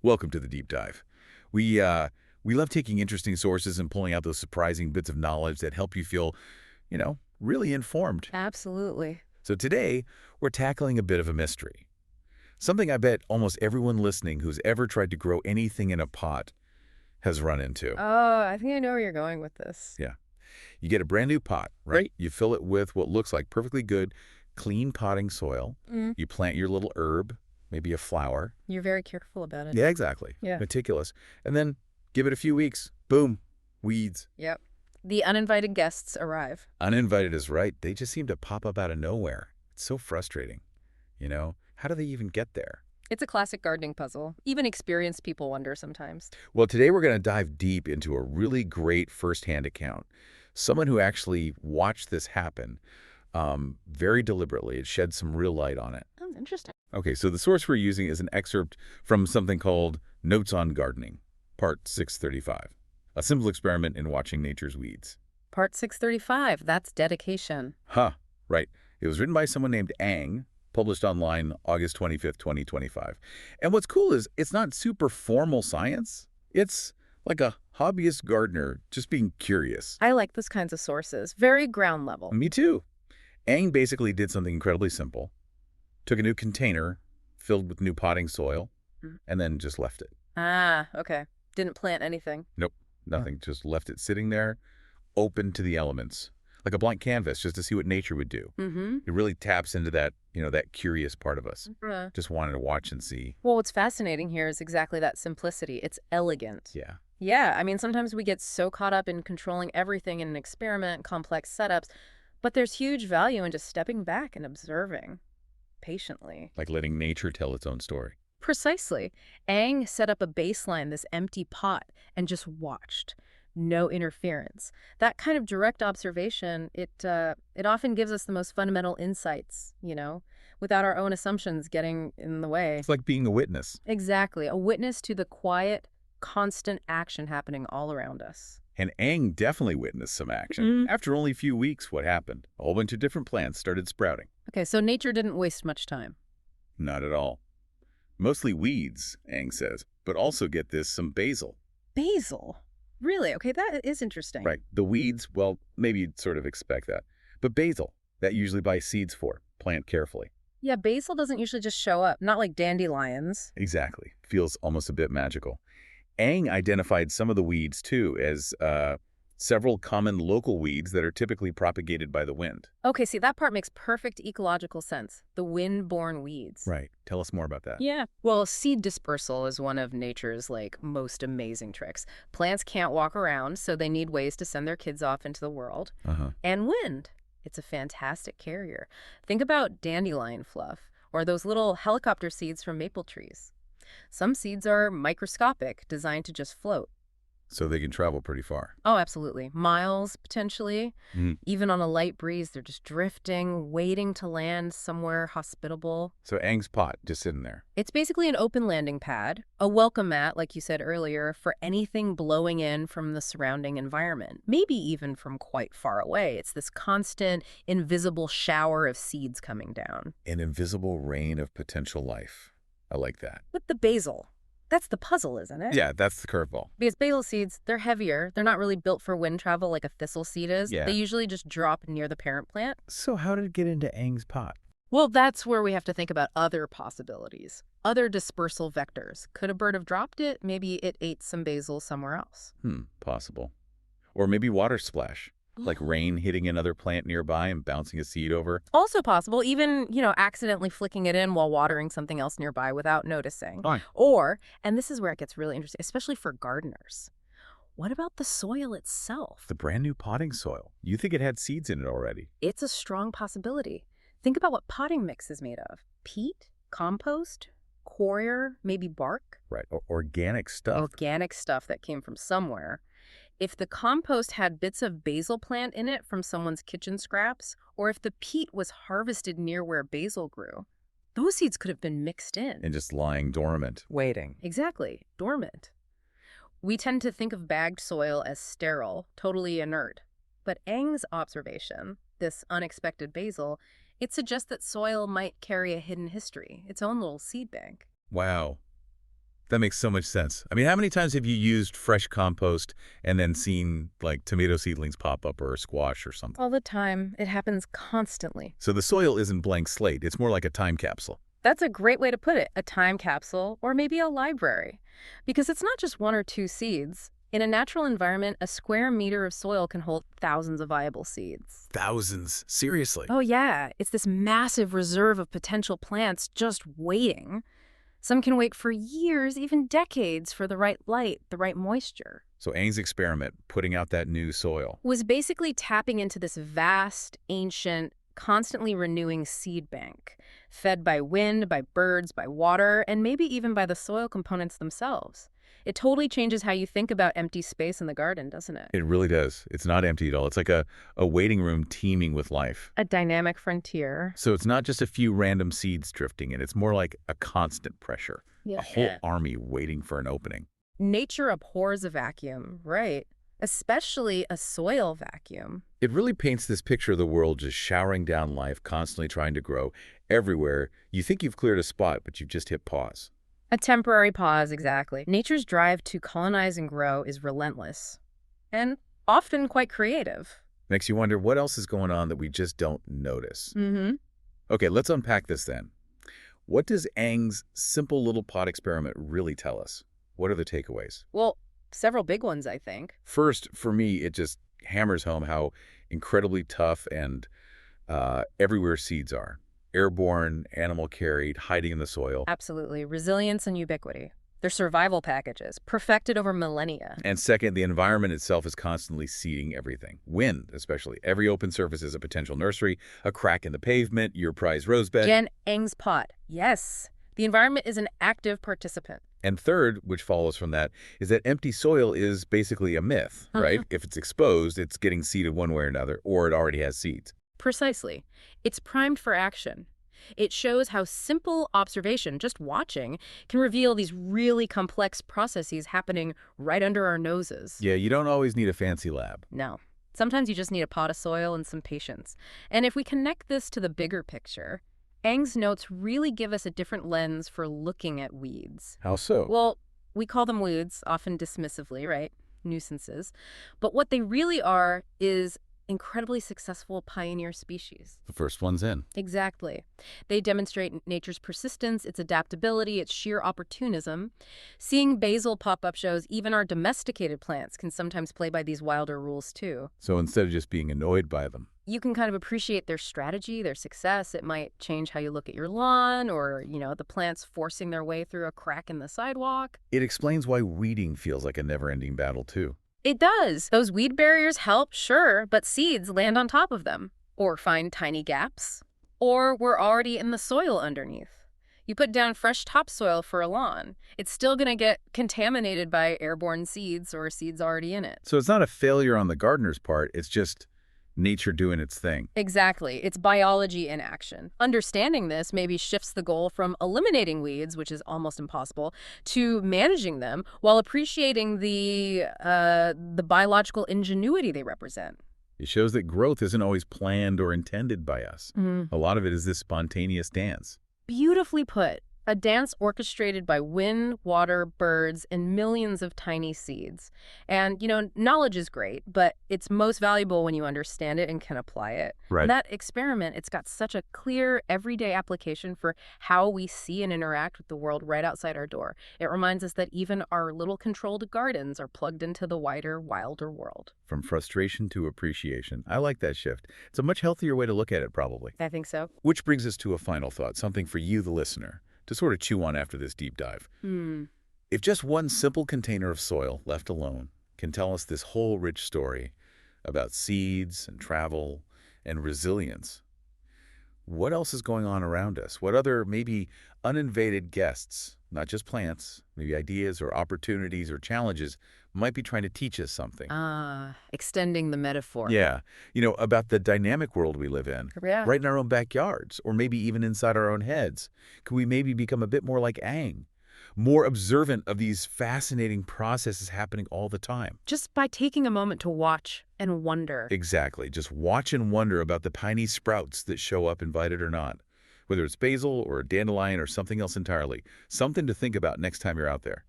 Welcome to the deep dive. We love taking interesting sources and pulling out those surprising bits of knowledge that help you feel, really informed. Absolutely. So today, we're tackling a bit of a mystery. Something I bet almost everyone listening who's ever tried to grow anything in a pot has run into. Oh, I think I know where you're going with this. Yeah. You get a brand new pot, right? You fill it with what looks like perfectly good, clean potting soil. Mm. You plant your little herb, maybe a flower. You're very careful about it. Yeah, exactly. Yeah. Meticulous. And then give it a few weeks. Boom. Weeds. Yep. The uninvited guests arrive. Uninvited is right. They just seem to pop up out of nowhere. It's so frustrating. How do they even get there? It's a classic gardening puzzle. Even experienced people wonder sometimes. Well, today we're going to dive deep into a really great firsthand account. Someone who actually watched this happen very deliberately. It sheds some real light on it. Oh, interesting. Okay, so the source we're using is an excerpt from something called Notes on Gardening, Part 635, a simple experiment in watching nature's weeds. Part 635, that's dedication. Huh, right. It was written by someone named Ang, published online August 25th, 2025. And what's cool is it's not super formal science. It's like a hobbyist gardener just being curious. I like those kinds of sources. Very ground level. Me too. Ang basically did something incredibly simple. Took a new container filled with new potting soil and then just left it. Ah, okay. Didn't plant anything. Nope, nothing. Just left it sitting there, open to the elements. Like a blank canvas, just to see what nature would do. Mm-hmm. It really taps into that, that curious part of us. Uh, Just wanted to watch and see. Well, what's fascinating here is exactly that simplicity. It's elegant. Yeah. Yeah, I mean, sometimes we get so caught up in controlling everything in an experiment, complex setups, but there's huge value in just stepping back and observing patiently. Like letting nature tell its own story. Precisely. Ang set up a baseline, this empty pot, and just watched. No interference. That kind of direct observation, it often gives us the most fundamental insights, without our own assumptions getting in the way. It's like being a witness. Exactly. A witness to the quiet, constant action happening all around us. And Ang definitely witnessed some action. After only a few weeks, what happened? A whole bunch of different plants started sprouting. Okay, so nature didn't waste much time. Not at all. Mostly weeds, Ang says, but also, get this, some basil. Basil? Really? Okay, that is interesting. Right. The weeds, well, maybe you'd sort of expect that. But basil, that usually buy seeds for. Plant carefully. Yeah, basil doesn't usually just show up, not like dandelions. Exactly. Feels almost a bit magical. Ang identified some of the weeds, too, as several common local weeds that are typically propagated by the wind. Okay, see, that part makes perfect ecological sense. The wind-borne weeds. Right. Tell us more about that. Yeah. Well, seed dispersal is one of nature's, most amazing tricks. Plants can't walk around, so they need ways to send their kids off into the world. And wind. It's a fantastic carrier. Think about dandelion fluff, or those little helicopter seeds from maple trees. Some seeds are microscopic, designed to just float. So they can travel pretty far. Oh, absolutely. Miles, potentially. Even on a light breeze, they're just drifting, waiting to land somewhere hospitable. So Ang's pot, just sitting there. It's basically an open landing pad, a welcome mat, like you said earlier, for anything blowing in from the surrounding environment, maybe even from quite far away. It's this constant, invisible shower of seeds coming down. An invisible rain of potential life. I like that. With the basil. That's the puzzle, isn't it? Yeah, that's the curveball. Because basil seeds, they're heavier. They're not really built for wind travel like a thistle seed is. Yeah. They usually just drop near the parent plant. So how did it get into Ang's pot? Well, that's where we have to think about other possibilities, other dispersal vectors. Could a bird have dropped it? Maybe it ate some basil somewhere else. Possible. Or maybe water splash, like rain hitting another plant nearby and bouncing a seed over. Also possible, even, accidentally flicking it in while watering something else nearby without noticing. Fine. Or, and this is where it gets really interesting, especially for gardeners, what about the soil itself? The brand new potting soil. You think it had seeds in it already? It's a strong possibility. Think about what potting mix is made of. Peat, compost, coir, maybe bark. Right. Organic stuff. Organic stuff that came from somewhere. If the compost had bits of basil plant in it from someone's kitchen scraps, or if the peat was harvested near where basil grew, those seeds could have been mixed in. And just lying dormant. Waiting. Exactly, dormant. We tend to think of bagged soil as sterile, totally inert. But Ang's observation, this unexpected basil, it suggests that soil might carry a hidden history, its own little seed bank. Wow. That makes so much sense. I mean, how many times have you used fresh compost and then seen, like, tomato seedlings pop up or squash or something? All the time. It happens constantly. So the soil isn't blank slate. It's more like a time capsule. That's a great way to put it, a time capsule or maybe a library. Because it's not just one or two seeds. In a natural environment, a square meter of soil can hold thousands of viable seeds. Thousands. Seriously. Oh yeah, it's this massive reserve of potential plants just waiting. Some can wait for years, even decades, for the right light, the right moisture. So Ang's experiment, putting out that new soil. Was basically tapping into this vast, ancient, constantly renewing seed bank, fed by wind, by birds, by water, and maybe even by the soil components themselves. It totally changes how you think about empty space in the garden, doesn't it? It really does. It's not empty at all. It's like a waiting room teeming with life. A dynamic frontier. So it's not just a few random seeds drifting in. It's more like a constant pressure. Yeah. A whole army waiting for an opening. Nature abhors a vacuum, right? Especially a soil vacuum. It really paints this picture of the world just showering down life, constantly trying to grow. Everywhere, you think you've cleared a spot, but you've just hit pause. A temporary pause, exactly. Nature's drive to colonize and grow is relentless and often quite creative. Makes you wonder what else is going on that we just don't notice. Okay, let's unpack this then. What does Ang's simple little pot experiment really tell us? What are the takeaways? Well, several big ones, I think. First, for me, it just hammers home how incredibly tough and everywhere seeds are. Airborne, animal-carried, hiding in the soil. Absolutely. Resilience and ubiquity. They're survival packages, perfected over millennia. And second, the environment itself is constantly seeding everything. Wind, especially. Every open surface is a potential nursery, a crack in the pavement, your prized rosebed. Jen Ang's pot. Yes. The environment is an active participant. And third, which follows from that, is that empty soil is basically a myth, right? If it's exposed, it's getting seeded one way or another, or it already has seeds. Precisely. It's primed for action. It shows how simple observation, just watching, can reveal these really complex processes happening right under our noses. Yeah, you don't always need a fancy lab. No. Sometimes you just need a pot of soil and some patience. And if we connect this to the bigger picture, Ang's notes really give us a different lens for looking at weeds. How so? Well, we call them weeds, often dismissively, right? Nuisances. But what they really are is incredibly successful pioneer species. The first one's in. Exactly. They demonstrate nature's persistence, its adaptability, its sheer opportunism. Seeing Basil pop up shows even our domesticated plants can sometimes play by these wilder rules too. So instead of just being annoyed by them. You can kind of appreciate their strategy, their success. It might change how you look at your lawn or, the plants forcing their way through a crack in the sidewalk. It explains why weeding feels like a never-ending battle too. It does. Those weed barriers help, sure, but seeds land on top of them, or find tiny gaps, or we're already in the soil underneath. You put down fresh topsoil for a lawn, it's still going to get contaminated by airborne seeds or seeds already in it. So it's not a failure on the gardener's part, it's just nature doing its thing. Exactly. It's biology in action. Understanding this maybe shifts the goal from eliminating weeds, which is almost impossible, to managing them while appreciating the biological ingenuity they represent. It shows that growth isn't always planned or intended by us. A lot of it is this spontaneous dance. Beautifully put. A dance orchestrated by wind, water, birds, and millions of tiny seeds. And, knowledge is great, but it's most valuable when you understand it and can apply it. Right. And that experiment, it's got such a clear, everyday application for how we see and interact with the world right outside our door. It reminds us that even our little controlled gardens are plugged into the wider, wilder world. From frustration to appreciation. I like that shift. It's a much healthier way to look at it, probably. I think so. Which brings us to a final thought, something for you, the listener, to sort of chew on after this deep dive. If just one simple container of soil left alone can tell us this whole rich story about seeds and travel and resilience, what else is going on around us? What other maybe uninvited guests, not just plants, maybe ideas or opportunities or challenges might be trying to teach us something? Extending the metaphor. Yeah, about the dynamic world we live in, Yeah. right in our own backyards, or maybe even inside our own heads. Could we maybe become a bit more like Ang, more observant of these fascinating processes happening all the time? Just by taking a moment to watch and wonder. Exactly. Just watch and wonder about the tiny sprouts that show up, invited or not. whether it's basil or a dandelion or something else entirely. Something to think about next time you're out there.